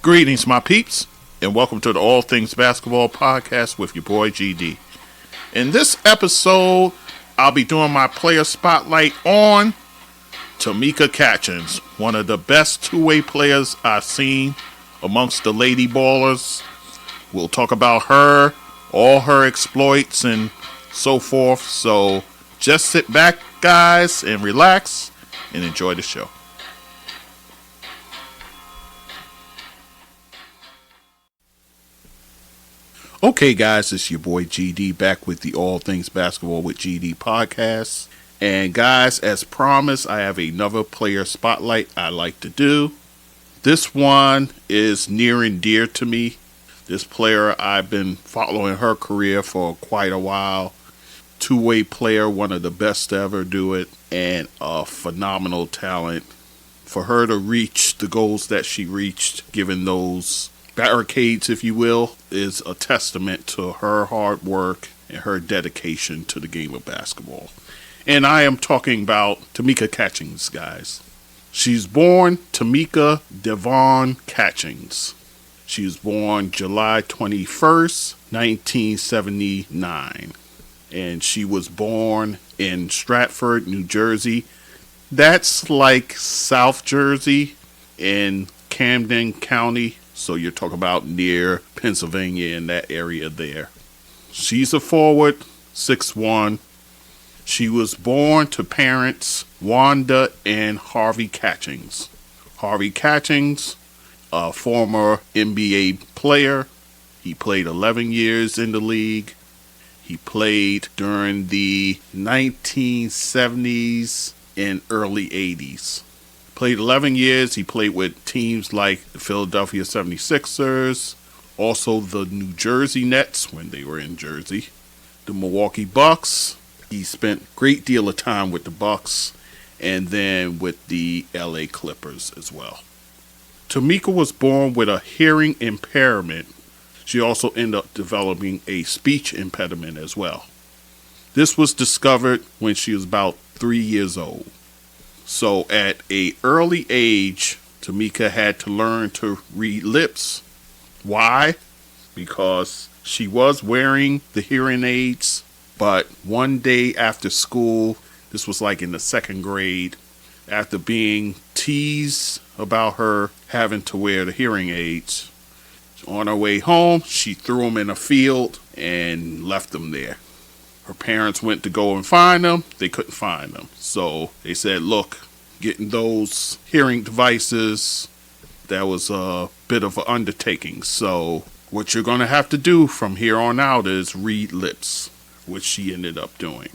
Greetings, my peeps, and welcome to the All Things Basketball Podcast with your boy GD. In this episode, I'll be doing my player spotlight on Tamika Catchings, one of the best two-way players I've seen amongst the lady ballers. We'll talk about her, all her exploits, and so forth. So just sit back, guys, and relax and enjoy the show. Okay, guys, it's your boy GD back with the All Things Basketball with GD podcast. And guys, as promised, I have another player spotlight I like to do. This one is near and dear to me. This player, I've been following her career for quite a while. Two-way player, one of the best to ever do it, and a phenomenal talent. For her to reach the goals that she reached, given those barricades, if you will, is a testament to her hard work and her dedication to the game of basketball. And I am talking about Tamika Catchings, guys. She's born Tamika Devon Catchings. She was born July 21st, 1979. And she was born in Stratford, New Jersey. That's like South Jersey in Camden County. So you're talking about near Pennsylvania in that area there. She's a forward, 6'1". She was born to parents Wanda and Harvey Catchings. Harvey Catchings, a former NBA player. He played 11 years in the league. He played during the 1970s and early 80s. Played 11 years. He played with teams like the Philadelphia 76ers, also the New Jersey Nets when they were in Jersey, the Milwaukee Bucks. He spent a great deal of time with the Bucks and then with the LA Clippers as well. Tamika was born with a hearing impairment. She also ended up developing a speech impediment as well. This was discovered when she was about 3 years old. So at an early age, Tamika had to learn to read lips. Why? Because she was wearing the hearing aids, but one day after school, this was like in the second grade, after being teased about her having to wear the hearing aids, on her way home, she threw them in a field and left them there. Her parents went to go and find them. They couldn't find them. So they said, look, getting those hearing devices, that was a bit of an undertaking. So what you're going to have to do from here on out is read lips, which she ended up doing.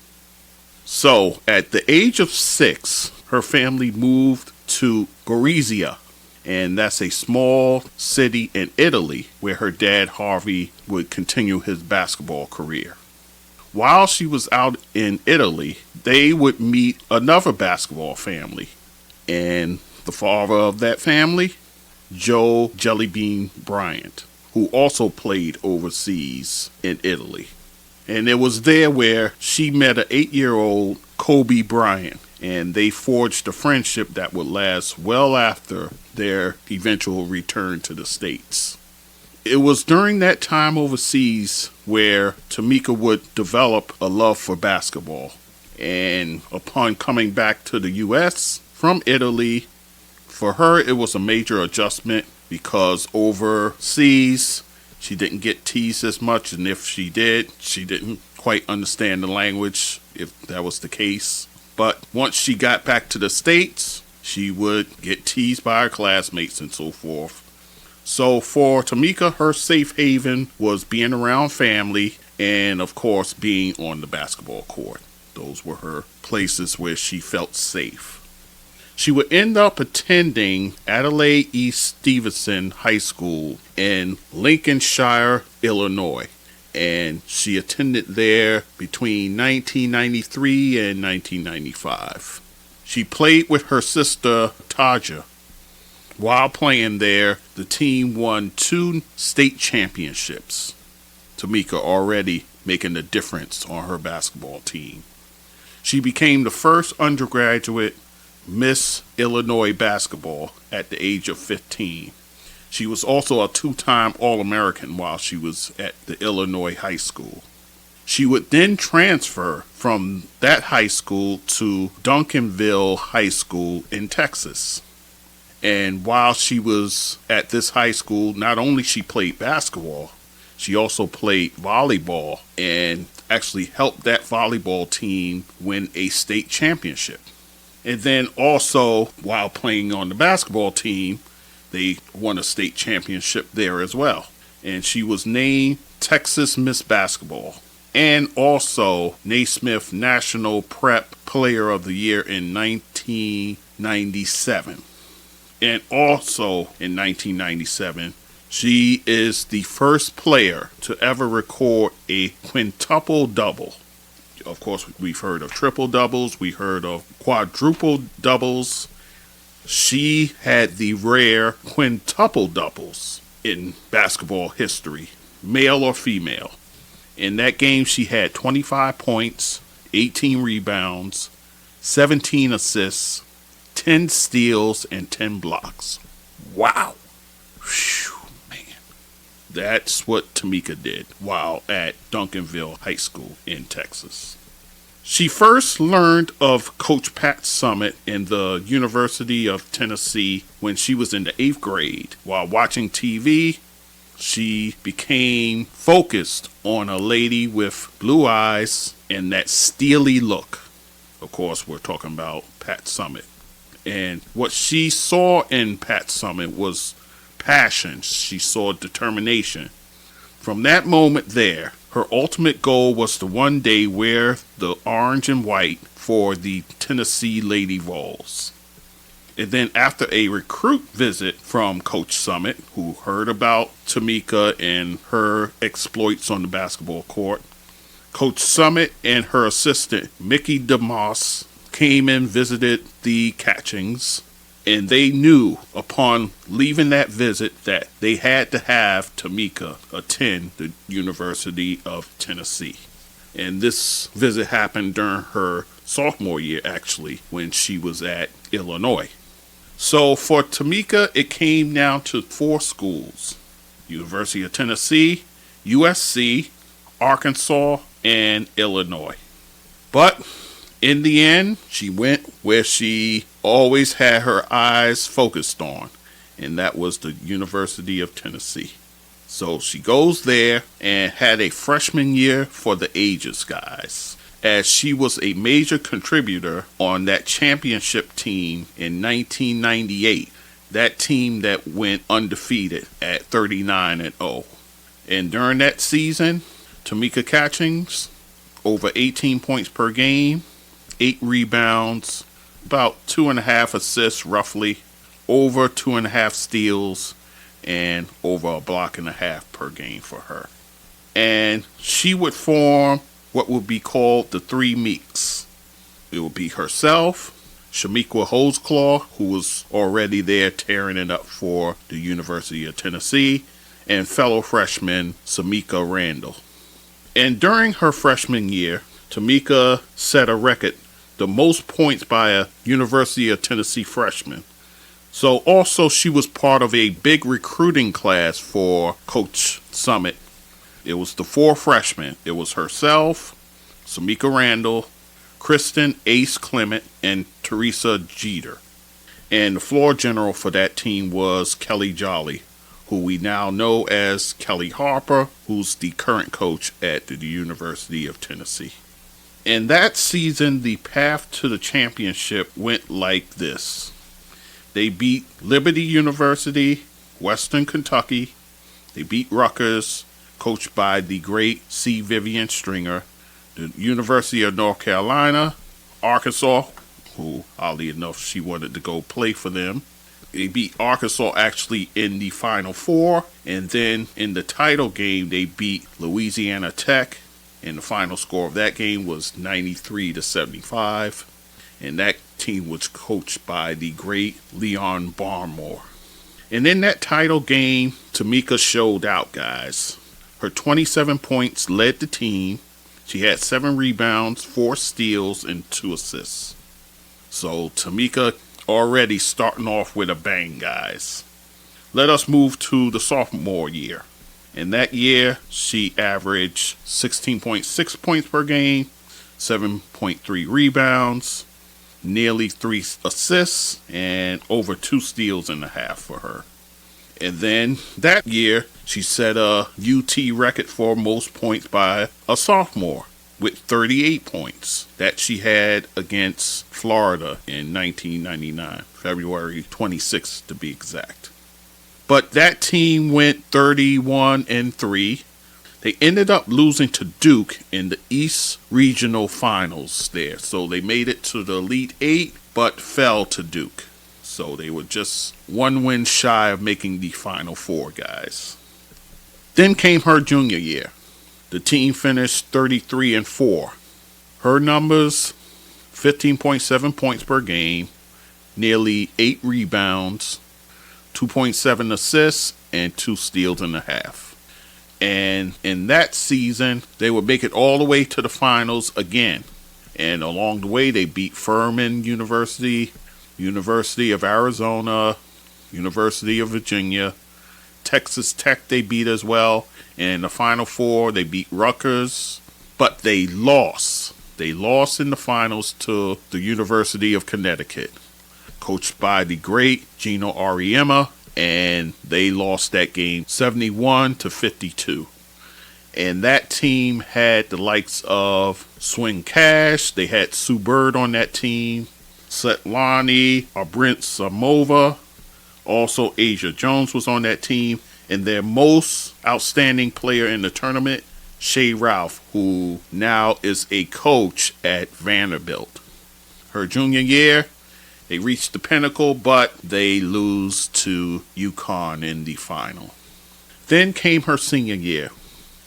So at the age of 6, her family moved to Gorizia. And that's a small city in Italy where her dad, Harvey, would continue his basketball career. While she was out in Italy, they would meet another basketball family. And the father of that family, Joe Jellybean Bryant, who also played overseas in Italy. And it was there where she met an 8-year-old Kobe Bryant. And they forged a friendship that would last well after their eventual return to the States. It was during that time overseas where Tamika would develop a love for basketball. And upon coming back to the U.S. from Italy, for her it was a major adjustment because overseas she didn't get teased as much. And if she did, she didn't quite understand the language, if that was the case. But once she got back to the States, she would get teased by her classmates and so forth. So for Tamika, her safe haven was being around family and, of course, being on the basketball court. Those were her places where she felt safe. She would end up attending Adelaide East Stevenson High School in Lincolnshire, Illinois. And she attended there between 1993 and 1995. She played with her sister, Taja. While playing there, the team won 2 state championships. Tamika already making a difference on her basketball team. She became the first undergraduate Miss Illinois basketball at the age of 15. She was also a two-time All-American while she was at the Illinois high school. She would then transfer from that high school to Duncanville High School in Texas. And while she was at this high school, not only she played basketball, she also played volleyball and actually helped that volleyball team win a state championship. And then also, while playing on the basketball team, they won a state championship there as well. And she was named Texas Miss Basketball and also Naismith National Prep Player of the Year in 1997. And also in 1997, she is the first player to ever record a quintuple double. Of course, we've heard of triple doubles, we heard of quadruple doubles. She had the rare quintuple doubles in basketball history, male or female. In that game, she had 25 points, 18 rebounds, 17 assists, 10 steals, and 10 blocks. Wow. Whew, man. That's what Tamika did while at Duncanville High School in Texas. She first learned of Coach Pat Summitt in the University of Tennessee when she was in the 8th grade. While watching TV, she became focused on a lady with blue eyes and that steely look. Of course, we're talking about Pat Summitt. And what she saw in Pat Summitt was passion. She saw determination. From that moment there, her ultimate goal was to one day wear the orange and white for the Tennessee Lady Vols. And then after a recruit visit from Coach Summitt, who heard about Tamika and her exploits on the basketball court, Coach Summitt and her assistant, Mickey DeMoss, came and visited the Catchings. And they knew upon leaving that visit that they had to have Tamika attend the University of Tennessee. And this visit happened during her sophomore year, actually, when she was at Illinois. So for Tamika, it came down to 4 schools: University of Tennessee, USC, Arkansas, and Illinois. But in the end, she went where she always had her eyes focused on, and that was the University of Tennessee. So she goes there and had a freshman year for the ages, guys, as she was a major contributor on that championship team in 1998, that team that went undefeated at 39-0. And during that season, Tamika Catchings, over 18 points per game, 8 rebounds, about 2.5 assists roughly, over 2.5 steals, and over a block and a half per game for her. And she would form what would be called the 3 Meeks. It would be herself, Shamiqua Holdsclaw, who was already there tearing it up for the University of Tennessee, and fellow freshman Samika Randall. And during her freshman year, Tamika set a record, the most points by a University of Tennessee freshman. So also she was part of a big recruiting class for Coach Summitt. It was the 4 freshmen. It was herself, Samika Randall, Kristen Ace Clement, and Teresa Jeter. And the floor general for that team was Kelly Jolly, who we now know as Kelly Harper, who's the current coach at the University of Tennessee. In that season, the path to the championship went like this. They beat Liberty University, Western Kentucky. They beat Rutgers, coached by the great C. Vivian Stringer. The University of North Carolina, Arkansas, who, oddly enough, she wanted to go play for them. They beat Arkansas actually in the Final Four. And then in the title game, they beat Louisiana Tech. And the final score of that game was 93-75. And that team was coached by the great Leon Barmore. And in that title game, Tamika showed out, guys. Her 27 points led the team. She had 7 rebounds, 4 steals, and 2 assists. So Tamika already starting off with a bang, guys. Let us move to the sophomore year. In that year, she averaged 16.6 points per game, 7.3 rebounds, nearly 3 assists, and over 2 steals and a half for her. And then that year, she set a UT record for most points by a sophomore with 38 points that she had against Florida in 1999, February 26th to be exact. But that team went 31-3. They ended up losing to Duke in the East Regional Finals there. So they made it to the Elite Eight, but fell to Duke. So they were just 1 win shy of making the Final Four, guys. Then came her junior year. The team finished 33-4. Her numbers, 15.7 points per game, nearly 8 rebounds, 2.7 assists, and 2 steals and a half. And in that season, they would make it all the way to the finals again. And along the way, they beat Furman University, University of Arizona, University of Virginia, Texas Tech they beat as well. And in the Final Four, they beat Rutgers. But they lost. They lost in the finals to the University of Connecticut, coached by the great Gino Auriemma, and they lost that game 71-52. And that team had the likes of Swing Cash. They had Sue Bird on that team, Svetlana Abrinsamova. Also, Asia Jones was on that team. And their most outstanding player in the tournament, Shea Ralph, who now is a coach at Vanderbilt. Her junior year, they reached the pinnacle, but they lose to UConn in the final. Then came her senior year.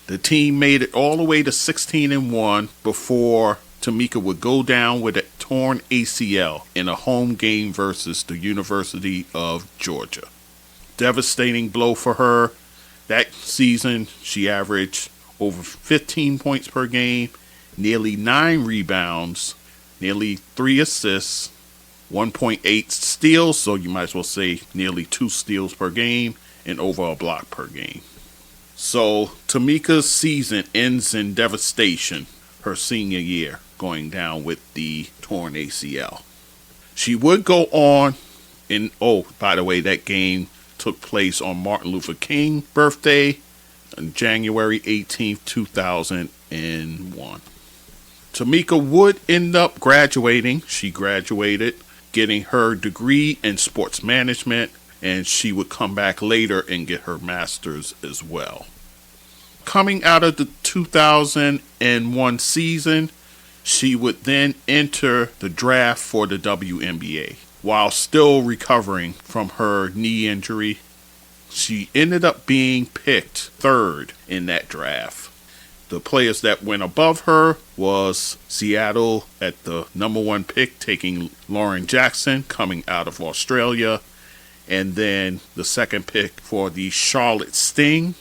The team made it all the way to 16-1 before Tamika would go down with a torn ACL in a home game versus the University of Georgia. Devastating blow for her. That season, she averaged over 15 points per game, nearly 9 rebounds, nearly 3 assists, 1.8 steals, so you might as well say nearly 2 steals per game, and over a block per game. So Tamika's season ends in devastation her senior year, going down with the torn ACL. She would go on, and by the way, that game took place on Martin Luther King's birthday on January 18th, 2001. Tamika would end up graduating. She graduated, getting her degree in sports management, and she would come back later and get her master's as well. Coming out of the 2001 season, she would then enter the draft for the WNBA. While still recovering from her knee injury, she ended up being picked 3rd in that draft. The players that went above her was Seattle at the number 1 pick, taking Lauren Jackson coming out of Australia. And then the 2nd pick for the Charlotte Sting,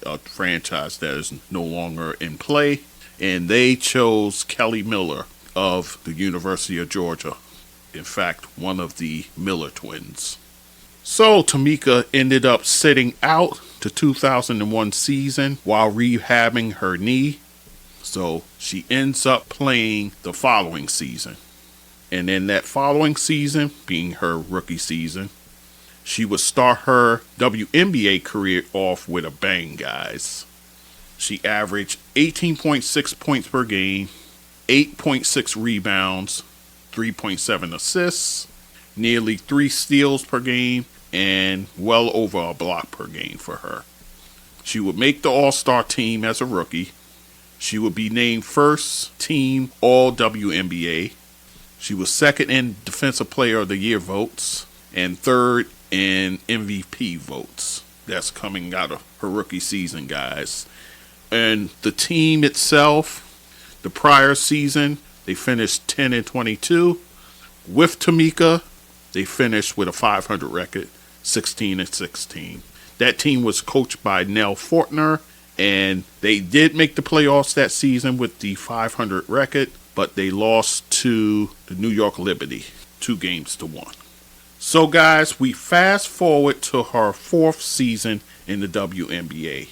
a franchise that is no longer in play. And they chose Kelly Miller of the University of Georgia. In fact, one of the Miller twins. So Tamika ended up sitting out the 2001 season while rehabbing her knee. So she ends up playing the following season. And in that following season, being her rookie season, she would start her WNBA career off with a bang, guys. She averaged 18.6 points per game, 8.6 rebounds, 3.7 assists, nearly 3 steals per game, and well over a block per game for her. She would make the All-Star team as a rookie. She would be named first team All-WNBA. She was 2nd in Defensive Player of the Year votes and 3rd in MVP votes. That's coming out of her rookie season, guys. And the team itself, the prior season, they finished 10-22. With Tamika, they finished with a 500 record, 16-16. That team was coached by Nell Fortner, and they did make the playoffs that season with the 500 record, but they lost to the New York Liberty 2-1. So guys, we fast forward to her 4th season in the WNBA.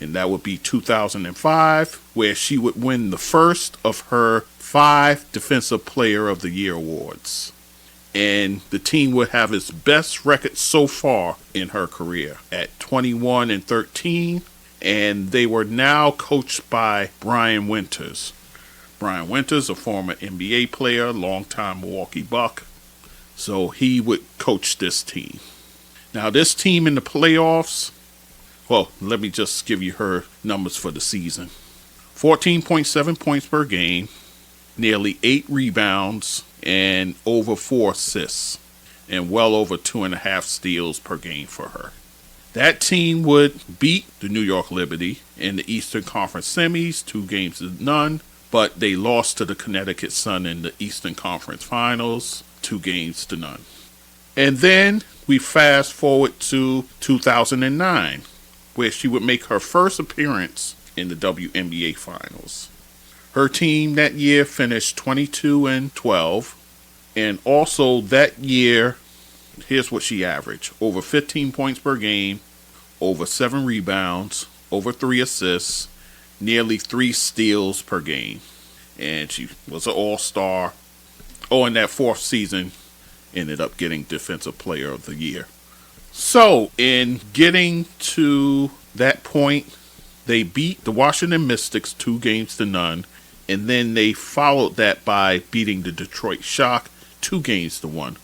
And that would be 2005, where she would win the first of her 5 Defensive Player of the Year awards. And the team would have its best record so far in her career at 21-13. And they were now coached by Brian Winters. Brian Winters, a former NBA player, longtime Milwaukee Buck. So he would coach this team. Now this team in the playoffs, well, let me just give you her numbers for the season. 14.7 points per game, nearly 8 rebounds, and over 4 assists, and well over 2.5 steals per game for her. That team would beat the New York Liberty in the Eastern Conference semis, 2-0, but they lost to the Connecticut Sun in the Eastern Conference Finals, 2-0. And then we fast forward to 2009, where she would make her first appearance in the WNBA Finals. Her team that year finished 22-12, and also that year, here's what she averaged: over 15 points per game, over 7 rebounds, over 3 assists, nearly 3 steals per game. And she was an all-star. Oh, and that 4th season ended up getting Defensive Player of the Year. So, in getting to that point, they beat the Washington Mystics 2-0, and then they followed that by beating the Detroit Shock 2-1,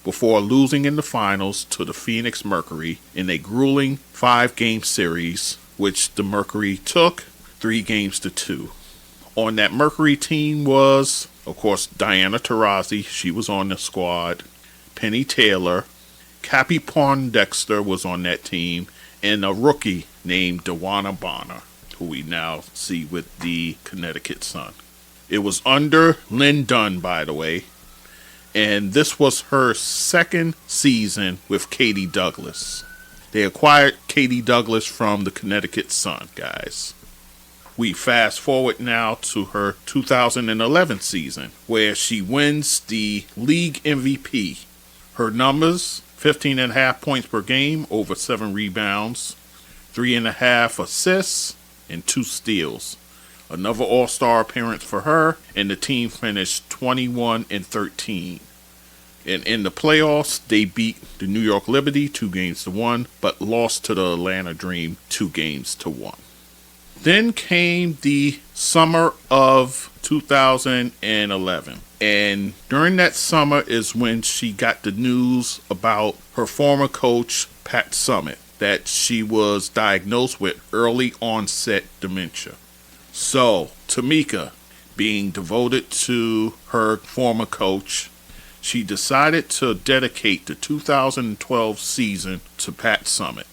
before losing in the finals to the Phoenix Mercury in a grueling 5-game series, which the Mercury took 3-2. On that Mercury team was, of course, Diana Taurasi. She was on the squad. Penny Taylor. Cappie Pondexter was on that team. And a rookie named Dewana Bonner, who we now see with the Connecticut Sun. It was under Lynn Dunn, by the way. And this was her 2nd season with Katie Douglas. They acquired Katie Douglas from the Connecticut Sun, guys. We fast forward now to her 2011 season, where she wins the league MVP. Her numbers: 15.5 points per game, over 7 rebounds, 3.5 assists, and 2 steals. Another all-star appearance for her, and the team finished 21-13. And in the playoffs, they beat the New York Liberty 2-1, but lost to the Atlanta Dream 2-1. Then came the summer of 2011. And during that summer is when she got the news about her former coach, Pat Summitt, that she was diagnosed with early onset dementia. So, Tamika, being devoted to her former coach, she decided to dedicate the 2012 season to Pat Summitt.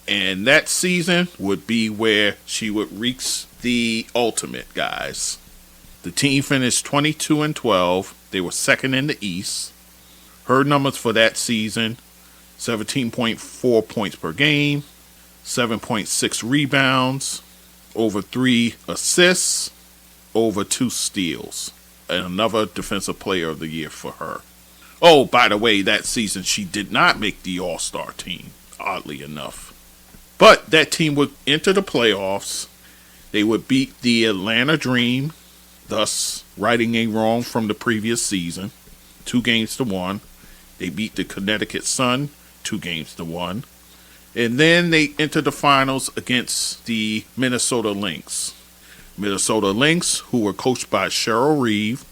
And that season would be where she would reach the ultimate, guys. The team finished 22-12. They were 2nd in the East. Her numbers for that season: 17.4 points per game, 7.6 rebounds, over 3 assists, over 2 steals. And another Defensive Player of the Year for her. Oh, by the way, that season she did not make the All-Star team, oddly enough. But that team would enter the playoffs. They would beat the Atlanta Dream, thus righting a wrong from the previous season, 2-1. They beat the Connecticut Sun, 2-1. And then they entered the finals against the Minnesota Lynx. Minnesota Lynx, who were coached by Cheryl Reeve,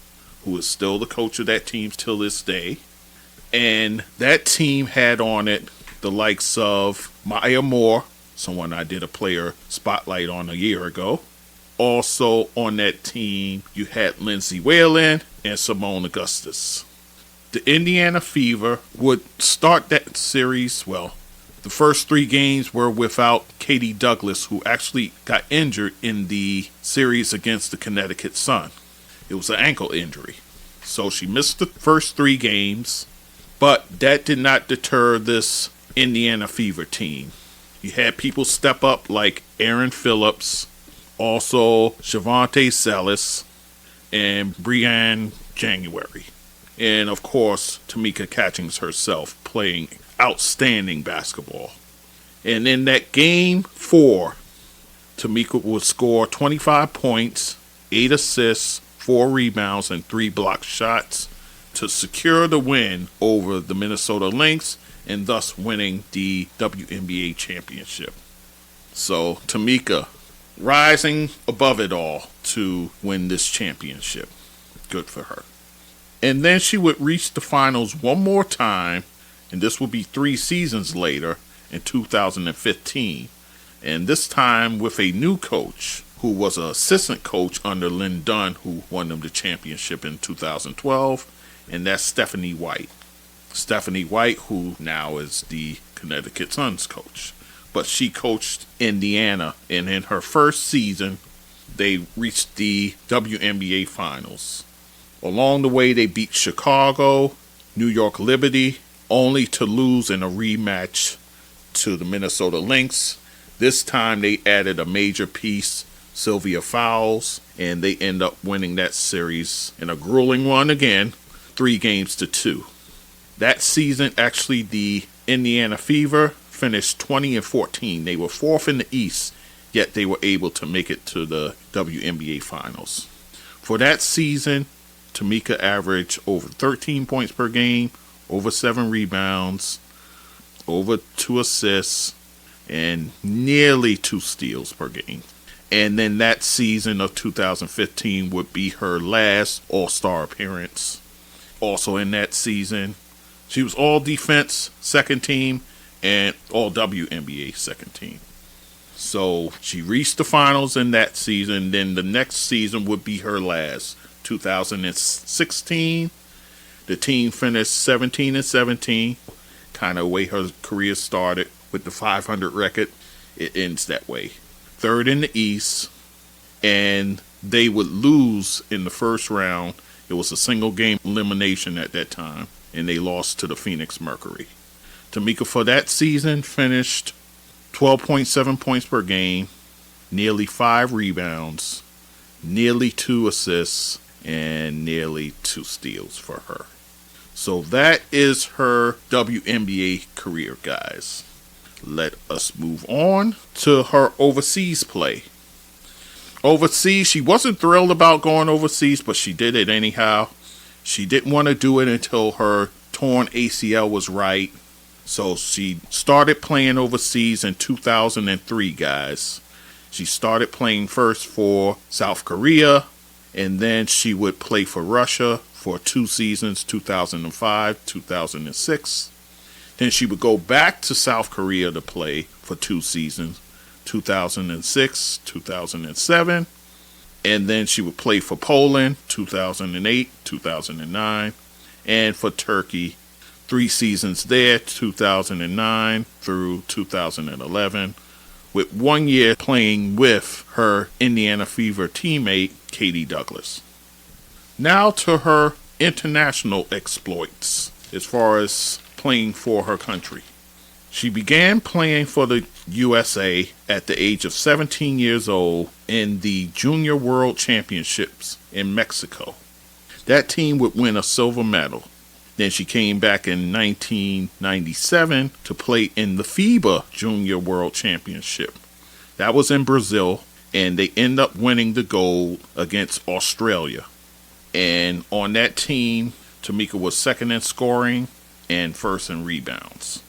who is still the coach of that team till this day. And that team had on it the likes of Maya Moore, someone I did a player spotlight on a year ago. Also on that team, you had Lindsay Whalen and Simone Augustus. The Indiana Fever would start that series, well, the first 3 games were without Katie Douglas, who actually got injured in the series against the Connecticut Sun. It was an ankle injury. So she missed the first 3 games, but that did not deter this Indiana Fever team. You had people step up like Aaron Phillips, also Shavante Sellis, and Brianne January. And of course, Tamika Catchings herself playing outstanding basketball. And in that game 4, Tamika would score 25 points, 8 assists, 4 rebounds, and 3 blocked shots to secure the win over the Minnesota Lynx and thus winning the WNBA championship. So Tamika rising above it all to win this championship. Good for her. And then she would reach the finals one more time, and this would be 3 seasons later in 2015. And this time with a new coach who was an assistant coach under Lynn Dunn, who won them the championship in 2012, and that's Stephanie White. Stephanie White, who now is the Connecticut Suns coach. But she coached Indiana, and in her first season, they reached the WNBA Finals. Along the way, they beat Chicago, New York Liberty, only to lose in a rematch to the Minnesota Lynx. This time, they added a major piece, Sylvia Fowles, and they end up winning that series in a grueling one again, 3-2. That season, actually, the Indiana Fever finished 20-14. They were 4th in the East, yet they were able to make it to the WNBA Finals. For that season, Tamika averaged over 13 points per game, over 7 rebounds, over 2 assists, and nearly 2 steals per game. And then that season of 2015 would be her last All-Star appearance. Also in that season, she was all defense, second team, and all WNBA second team. So she reached the finals in that season. Then the next season would be her last, 2016. The team finished 17-17, kind of way her career started with the 500 record. It ends that way. 3rd in the East, and they would lose in the first round. It was a single game elimination at that time, and they lost to the Phoenix Mercury. Tamika for that season finished 12.7 points per game, nearly 5 rebounds, nearly 2 assists, and nearly 2 steals for her. So that is her WNBA career, guys. Let us move on to her overseas play. Overseas, she wasn't thrilled about going overseas, but she did it anyhow. She didn't want to do it until her torn ACL was right. So she started playing overseas in 2003, guys. She started playing first for South Korea, and then she would play for Russia for 2 seasons, 2005, 2006. Then she would go back to South Korea to play for 2 seasons, 2006, 2007. And then she would play for Poland, 2008, 2009. And for Turkey, 3 seasons there, 2009 through 2011. With 1 year playing with her Indiana Fever teammate, Katie Douglas. Now to her international exploits as far as playing for her country. She began playing for the USA at the age of 17 years old in the Junior World Championships in Mexico. That team would win a silver medal. Then she came back in 1997 to play in the FIBA Junior World Championship. That was in Brazil, and they end up winning the gold against Australia. And on that team, Tamika was second in scoring and first in rebounds.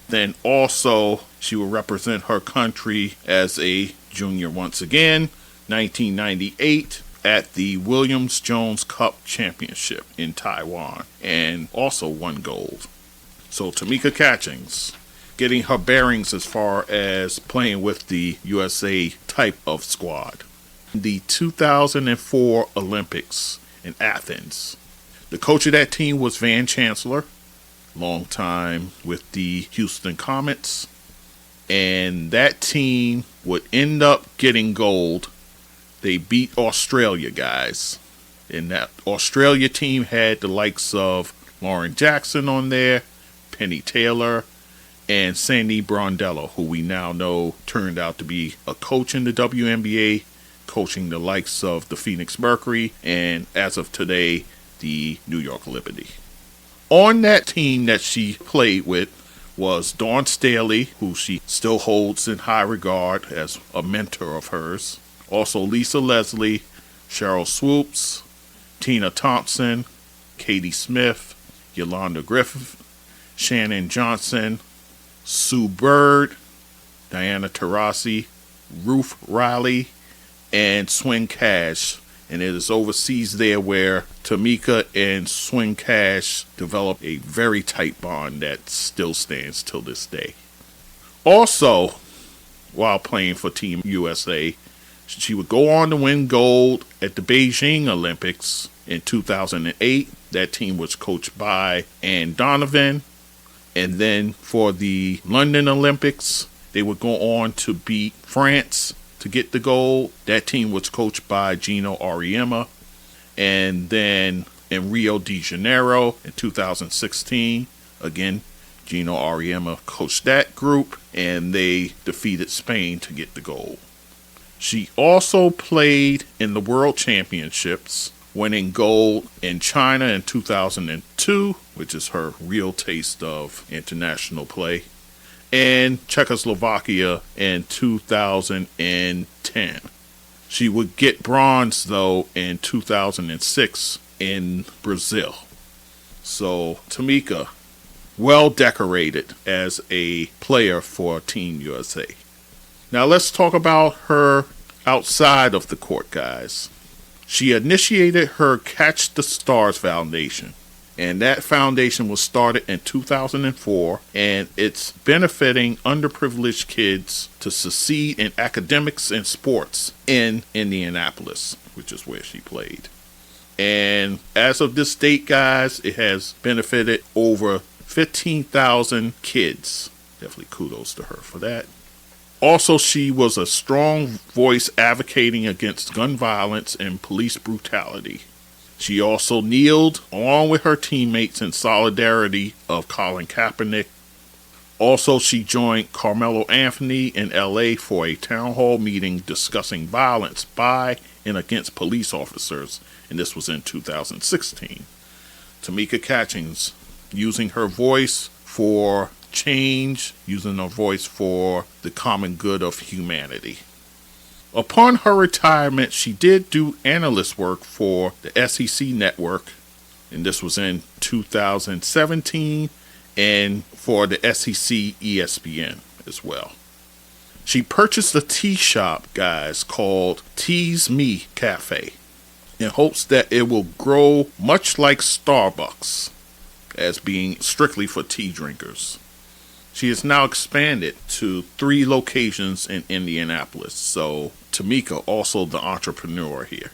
Then also, she will represent her country as a junior once again, 1998, at the Williams-Jones Cup Championship in Taiwan, and also won gold. So Tamika Catchings, getting her bearings as far as playing with the USA type of squad. The 2004 Olympics in Athens. The coach of that team was Van Chancellor, long time with the Houston Comets, and that team would end up getting gold. They beat Australia, guys, and that Australia team had the likes of Lauren Jackson on there, Penny Taylor, and Sandy Brondello, who we now know turned out to be a coach in the WNBA, coaching the likes of the Phoenix Mercury, and as of today, the New York Liberty. On that team that she played with was Dawn Staley, who she still holds in high regard as a mentor of hers. Also Lisa Leslie, Cheryl Swoops, Tina Thompson, Katie Smith, Yolanda Griffith, Shannon Johnson, Sue Bird, Diana Taurasi, Ruth Riley, and Swing Cash. And it is overseas there where Tamika and Swing Cash developed a very tight bond that still stands till this day. Also, while playing for Team USA, she would go on to win gold at the Beijing Olympics in 2008. That team was coached by Ann Donovan. And then for the London Olympics, they would go on to beat France to get the gold. That team was coached by Gino Auriemma. And then in Rio de Janeiro in 2016, again, Gino Auriemma coached that group, and they defeated Spain to get the gold. She also played in the World Championships, winning gold in China in 2002, which is her real taste of international play, and Czechoslovakia in 2010. She would get bronze, though, in 2006 in Brazil. So, Tamika, well decorated as a player for Team USA. Now, let's talk about her outside of the court, guys. She initiated her Catch the Stars Foundation, and that foundation was started in 2004, and it's benefiting underprivileged kids to succeed in academics and sports in Indianapolis, which is where she played. And as of this date, guys, it has benefited over 15,000 kids. Definitely kudos to her for that. Also, she was a strong voice advocating against gun violence and police brutality. She also kneeled along with her teammates in solidarity of Colin Kaepernick. Also, she joined Carmelo Anthony in LA for a town hall meeting discussing violence by and against police officers, and this was in 2016. Tamika Catchings, using her voice for change, using her voice for the common good of humanity. Upon her retirement, she did do analyst work for the SEC network, and this was in 2017, and for the SEC ESPN as well. She purchased a tea shop, guys, called Tease Me Cafe, in hopes that it will grow much like Starbucks, as being strictly for tea drinkers. She has now expanded to 3 locations in Indianapolis, so Tamika, also the entrepreneur here.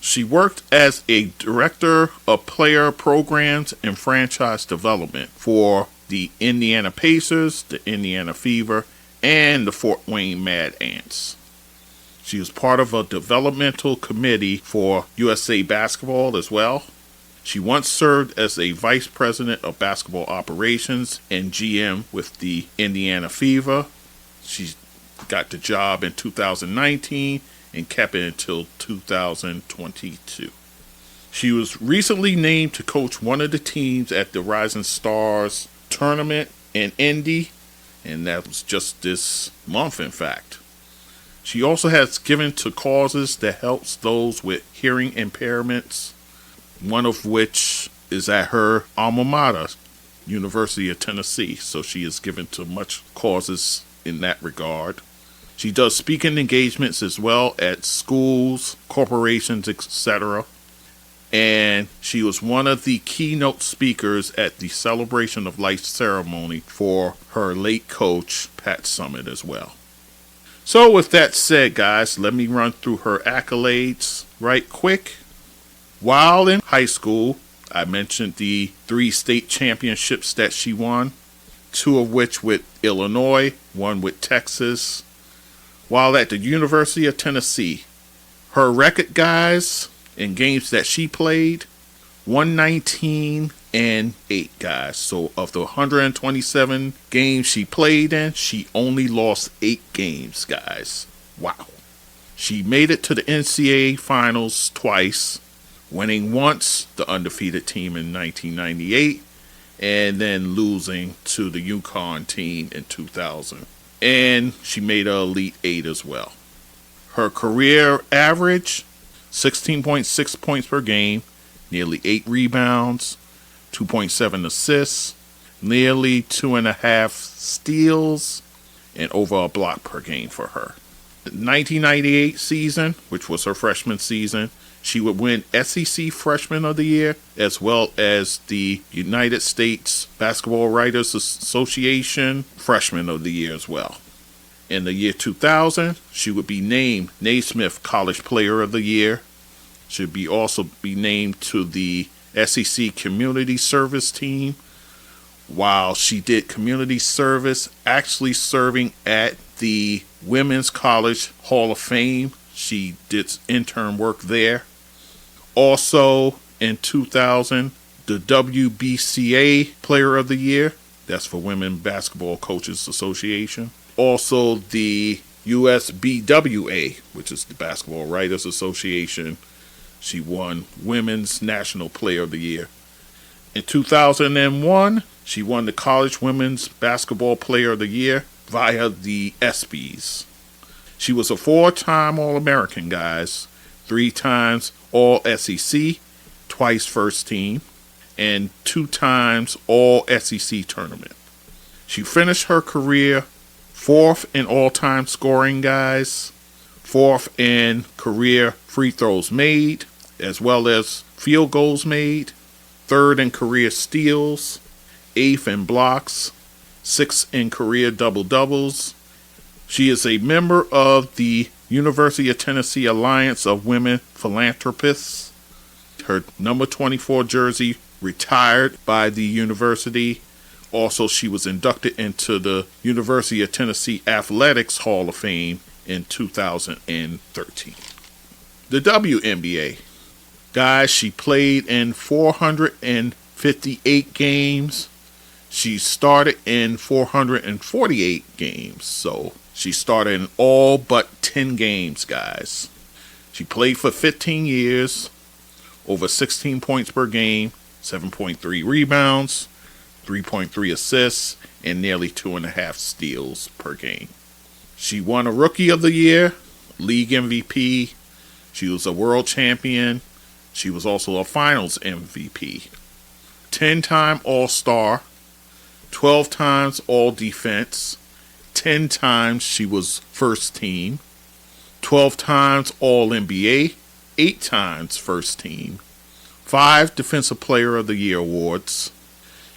She worked as a director of player programs and franchise development for the Indiana Pacers, the Indiana Fever, and the Fort Wayne Mad Ants. She was part of a developmental committee for USA Basketball as well. She once served as a vice president of basketball operations and GM with the Indiana Fever. She got the job in 2019 and kept it until 2022. She was recently named to coach one of the teams at the Rising Stars tournament in Indy, and that was just this month, in fact. She also has given to causes that helps those with hearing impairments, one of which is at her alma mater, University of Tennessee. So she is given to much causes in that regard. She does speaking engagements as well at schools, corporations, etc. And she was one of the keynote speakers at the Celebration of Life ceremony for her late coach, Pat Summitt, as well. So with that said, guys, let me run through her accolades right quick. While in high school, I mentioned the 3 state championships that she won, 2 of which with Illinois, 1 with Texas. While at the University of Tennessee, her record, guys, in games that she played, 119-8, guys. So of the 127 games she played in, she only lost 8 games, guys. Wow. She made it to the NCAA Finals twice, winning once, the undefeated team in 1998, and then losing to the Yukon team in 2000. And she made an Elite 8 as well. Her career average, 16.6 points per game, nearly 8 rebounds, 2.7 assists, nearly 2.5 steals, and over a block per game for her. The 1998 season, which was her freshman season, she would win SEC Freshman of the Year, as well as the United States Basketball Writers Association Freshman of the Year as well. In the year 2000, she would be named Naismith College Player of the Year. She'd also be named to the SEC Community Service Team. While she did community service, actually serving at the Women's College Hall of Fame. She did intern work there. Also in 2000, the WBCA Player of the Year. That's for Women Basketball Coaches Association. Also the USBWA, which is the Basketball Writers Association. She won Women's National Player of the Year. In 2001, she won the College Women's Basketball Player of the Year via the ESPYs. She was a 4-time All-American, guys, 3 times All-SEC, twice first team, and 2 times All-SEC tournament. She finished her career 4th in all-time scoring, guys, 4th in career free throws made, as well as field goals made, 3rd in career steals, 8th in blocks, 6th in career double-doubles. She is a member of the University of Tennessee Alliance of Women Philanthropists. Her number 24 jersey retired by the university. Also, she was inducted into the University of Tennessee Athletics Hall of Fame in 2013. The WNBA. Guys, she played in 458 games. She started in 448 games. So she started in all but 10 games, guys. She played for 15 years, over 16 points per game, 7.3 rebounds, 3.3 assists, and nearly 2.5 steals per game. She won a Rookie of the Year, League MVP. She was a World Champion. She was also a Finals MVP. 10-time All-Star, 12 times All-Defense, 10 times she was First Team, 12 times All-NBA, 8 times First Team, 5 Defensive Player of the Year awards.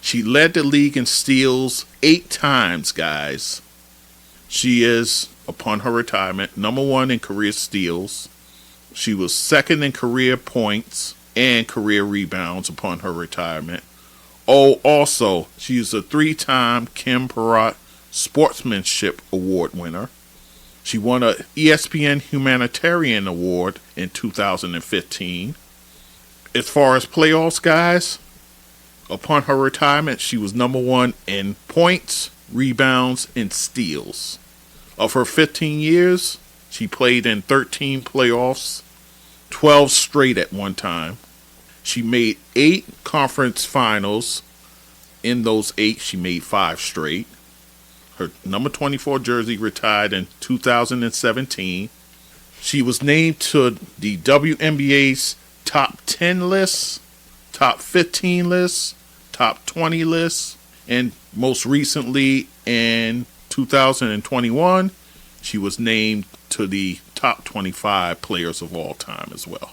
She led the league in steals 8 times, guys. She is, upon her retirement, number 1 in career steals. She was 2nd in career points and career rebounds upon her retirement. Oh, also, she is a 3-time Kim Perrott Sportsmanship Award winner. She won an ESPN Humanitarian Award in 2015. As far as playoffs, guys, upon her retirement, she was number 1 in points, rebounds, and steals. Of her 15 years, she played in 13 playoffs, 12 straight at one time. She made 8 conference finals. In those 8, she made 5 straight. Her number 24 jersey retired in 2017. She was named to the WNBA's top 10 lists, top 15 lists, top 20 lists, and most recently in 2021, she was named to the top 25 players of all time as well.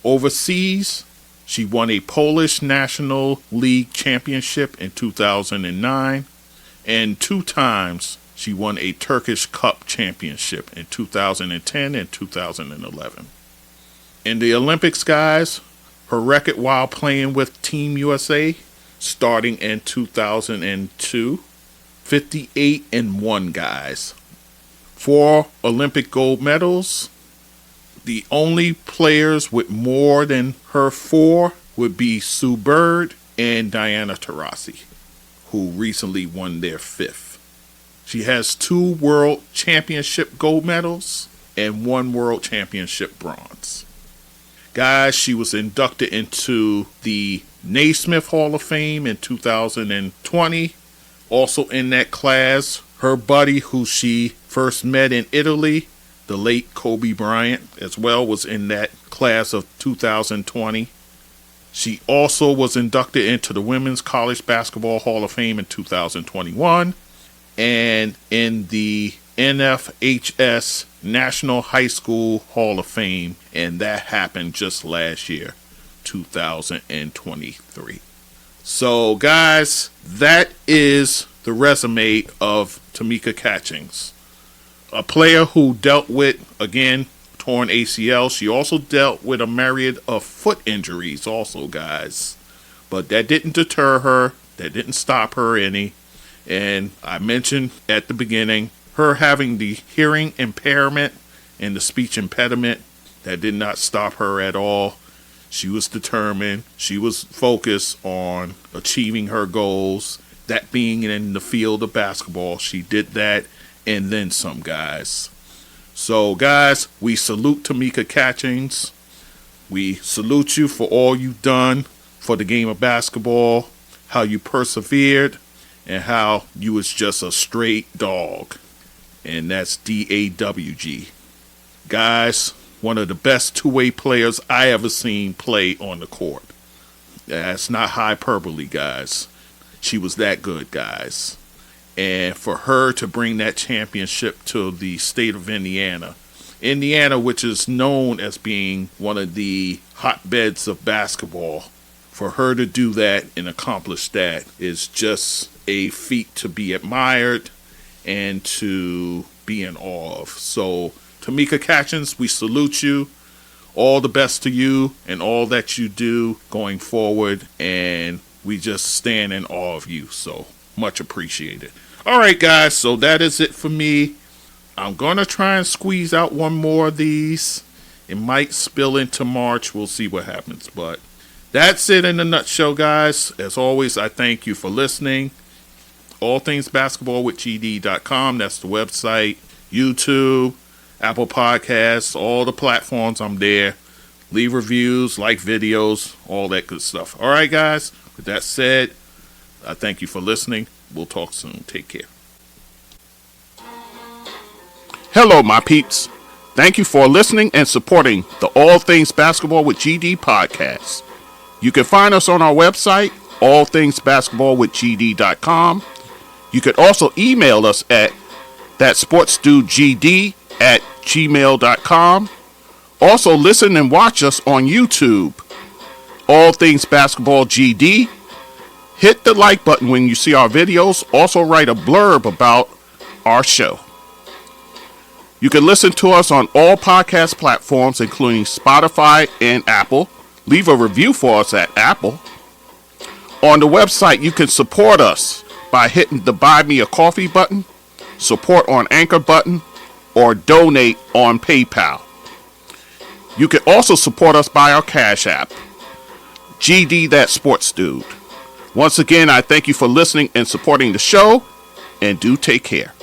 Overseas, she won a Polish National League championship in 2009, and 2 times she won a Turkish Cup championship in 2010 and 2011. In the Olympics, guys, her record while playing with Team USA, starting in 2002, 58-1, guys. 4 Olympic gold medals. The only players with more than her 4 would be Sue Bird and Diana Taurasi, who recently won their 5th. She has 2 World Championship gold medals and 1 World Championship bronze. Guys, she was inducted into the Naismith Hall of Fame in 2020. Also in that class, her buddy who she first met in Italy, the late Kobe Bryant, as well, was in that class of 2020. She also was inducted into the Women's College Basketball Hall of Fame in 2021 and in the NFHS National High School Hall of Fame, and that happened just last year, 2023. So, guys, that is the resume of Tamika Catchings, a player who dealt with, again, torn ACL. She also dealt with a myriad of foot injuries also, guys. But that didn't deter her. That didn't stop her any. And I mentioned at the beginning, her having the hearing impairment and the speech impediment, that did not stop her at all. She was determined. She was focused on achieving her goals. That being in the field of basketball, she did that and then some, guys. So, guys, we salute Tamika Catchings. We salute you for all you've done for the game of basketball, how you persevered, and how you was just a straight dog. And that's DAWG. Guys, one of the best two-way players I ever seen play on the court. That's not hyperbole, guys. She was that good, guys. And for her to bring that championship to the state of Indiana, which is known as being one of the hotbeds of basketball, for her to do that and accomplish that is just a feat to be admired and to be in awe of. So, Tamika Catchings, we salute you. All the best to you and all that you do going forward, and we just stand in awe of you. So, much appreciated. All right, guys, so that is it for me. I'm going to try and squeeze out one more of these. It might spill into March. We'll see what happens. But that's it in a nutshell, guys. As always, I thank you for listening. allthingsbasketballwithgd.com. That's the website. YouTube, Apple Podcasts, all the platforms. I'm there. Leave reviews, like videos, all that good stuff. All right, guys. With that said, I thank you for listening. We'll talk soon. Take care. Hello, my peeps. Thank you for listening and supporting the All Things Basketball with GD podcast. You can find us on our website, allthingsbasketballwithgd.com. You can also email us at thatsportsdudegd@gmail.com. Also, listen and watch us on YouTube, All Things Basketball GD. Hit the like button when you see our videos. Also, write a blurb about our show. You can listen to us on all podcast platforms, including Spotify and Apple. Leave a review for us at Apple. On the website, you can support us by hitting the Buy Me a Coffee button, support on Anchor button, or donate on PayPal. You can also support us by our Cash App, GD That Sports Dude. Once again, I thank you for listening and supporting the show, and do take care.